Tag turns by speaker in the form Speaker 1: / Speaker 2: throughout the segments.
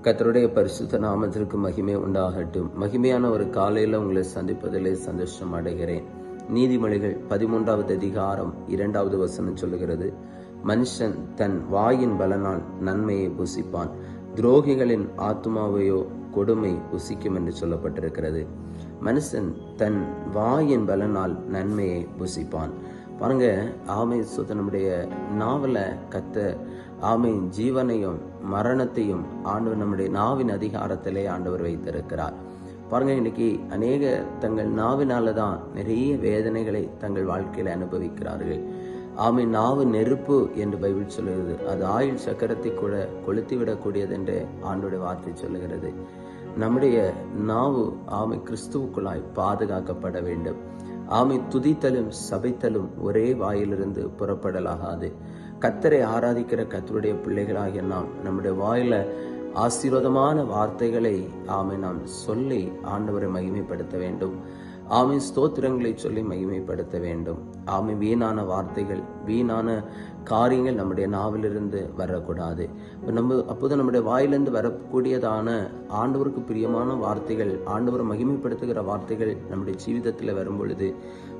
Speaker 1: கர்த்தருடைய பரிசுத்த நாமத்திற்கு மகிமை உண்டாகட்டும். மகிமையான ஒரு காலையில உங்களை சந்திப்பதிலே சந்தோஷம் அடைகிறேன். நீதிமொழிகள் 13வது அதிகாரம் 2வது வசனம் சொல்லுகிறது, மனுஷன் தன் வாயின் பலனால் நன்மையை புசிப்பான், துரோகிகளின் ஆத்துமாவையோ கொடுமை புசிக்கும் என்று சொல்லப்பட்டிருக்கிறது. மனுஷன் தன் வாயின் பலனால் நன்மையை புசிப்பான். பாருங்க, ஆமை நம்முடைய நாவல கத்த ஆமை ஜீவனையும் மரணத்தையும் ஆண்டவர் நம்முடைய நாவின் அதிகாரத்திலே ஆண்டவர் வைத்திருக்கிறார். பாருங்க, இன்னைக்கு அநேக தங்கள் நாவினால தான் நிறைய வேதனைகளை தங்கள் வாழ்க்கையில அனுபவிக்கிறார்கள். ஆமை நாவு நெருப்பு என்று பைபிள் சொல்லுகிறது. அது ஆயுள் சக்கரத்தை கூட கொளுத்தி விடக்கூடியது என்று ஆண்டோட வார்த்தை சொல்லுகிறது. நம்முடைய நாவு ஆமை கிறிஸ்துவுக்குள்ளாய் பாதுகாக்கப்பட வேண்டும். ஆமை துதித்தலும் சபைத்தலும் ஒரே வாயிலிருந்து புறப்படலாகாது. கர்த்தரை ஆராதிக்கிற கர்த்தருடைய பிள்ளைகளாகிய நாம் நம்முடைய வாயில ஆசீர்வாதமான வார்த்தைகளை நாம் சொல்லி ஆண்டவரை மகிமைப்படுத்த வேண்டும். ஆமை ஸ்தோத்திரங்களை சொல்லி மகிமைப்படுத்த வேண்டும். ஆமை வீணான வார்த்தைகள், வீணான காரியங்கள் நம்முடைய நாவிலிருந்து வரக்கூடாது. அப்போது நம்முடைய வாயிலிருந்து வரக்கூடியதான ஆண்டவருக்கு பிரியமான வார்த்தைகள், ஆண்டவரை மகிமைப்படுத்துகிற வார்த்தைகள் நம்முடைய ஜீவிதத்தில் வரும் பொழுது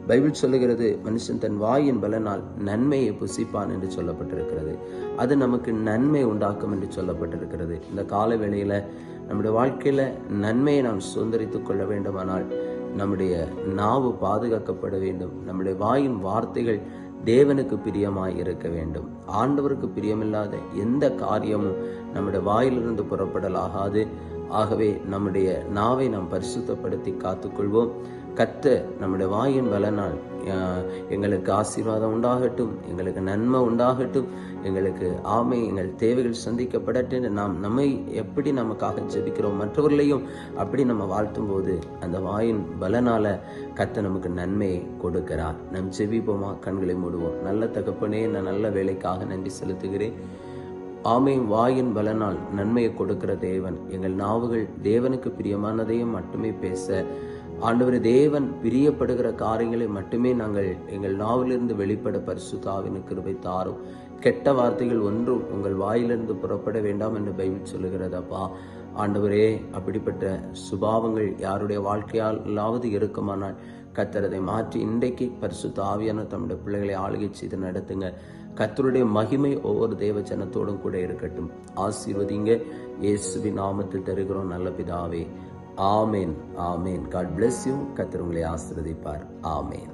Speaker 1: பைபிள் சொல்லுகிறது, மனுஷன் தன் வாயின் பலனால் நன்மையை புசிப்பான் என்று சொல்லப்பட்டிருக்கிறது. அது நமக்கு நன்மை உண்டாக்கும் என்று சொல்லப்பட்டிருக்கிறது. இந்த கால வேளையில நம்முடைய வாழ்க்கையில நன்மையை நாம் சுதந்திரித்துக் கொள்ள வேண்டுமானால் நம்முடைய நாவு பாதுகாக்கப்பட வேண்டும். நம்முடைய வாயின் வார்த்தைகள் தேவனுக்கு பிரியமாய் இருக்க வேண்டும். ஆண்டவருக்கு பிரியமில்லாத எந்த காரியமும் நம்முடைய வாயிலிருந்து புறப்படலாகாது. ஆகவே நம்முடைய நாவை நாம் பரிசுத்தப்படுத்தி காத்துக்கொள்வோம். கர்த்தர் நம்முடைய வாயின் பலனால் எங்களுக்கு ஆசீர்வாதம் உண்டாகட்டும், எங்களுக்கு நன்மை உண்டாகட்டும், எங்களுக்கு எங்கள் தேவைகள் சந்திக்கப்படட்டும். நாம் நம்மை எப்படி நமக்காக ஜெபிக்கிறோம், மற்றவர்களையும் அப்படி நம்ம வாழ்த்தும் போது அந்த வாயின் பலனால கர்த்தர் நமக்கு நன்மையை கொடுக்கிறார். நம் ஜெபிப்போமா? கண்களை மூடுவோம். நல்ல தகப்பனே, நான் நல்ல வேலைக்காக நன்றி செலுத்துகிறேன். வாயின் பலனால் நன்மையை கொடுக்கிற தேவன், எங்கள் நாவுகள் தேவனுக்கு பிரியமானதையும் மட்டுமே பேச, ஆண்டவர் தேவன் பிரியப்படுகிற காரியங்களை மட்டுமே நாங்கள் எங்கள் நாவிலிருந்து வெளிப்பட பரிசுத்த ஆவியின் கிருபை தாரும். கெட்ட வார்த்தைகள் ஒன்றும் உங்கள் வாயிலிருந்து புறப்பட வேண்டாம் என்று பைபிள் சொல்லுகிறதப்பா. ஆண்டவரே, அப்படிப்பட்ட சுபாவங்கள் யாருடைய வாழ்க்கையாலாவது இருக்குமானால் கர்த்தர் அதை மாற்றி இன்றைக்கு பரிசுத்த ஆவியான தம்முடைய பிள்ளைகளை ஆளுகை செய்து நடத்துங்க. கர்த்தருடைய மகிமை ஒவ்வொரு தேவ ஜனத்தோடும் கூட இருக்கட்டும். ஆசீர்வதிங்க. இயேசுவின் நாமத்தில் தருகிறோம் நல்ல பிதாவே. ஆமேன், ஆமேன். God bless you. கர்த்தர் உங்களை ஆசீர்வதிப்பார். ஆமேன்.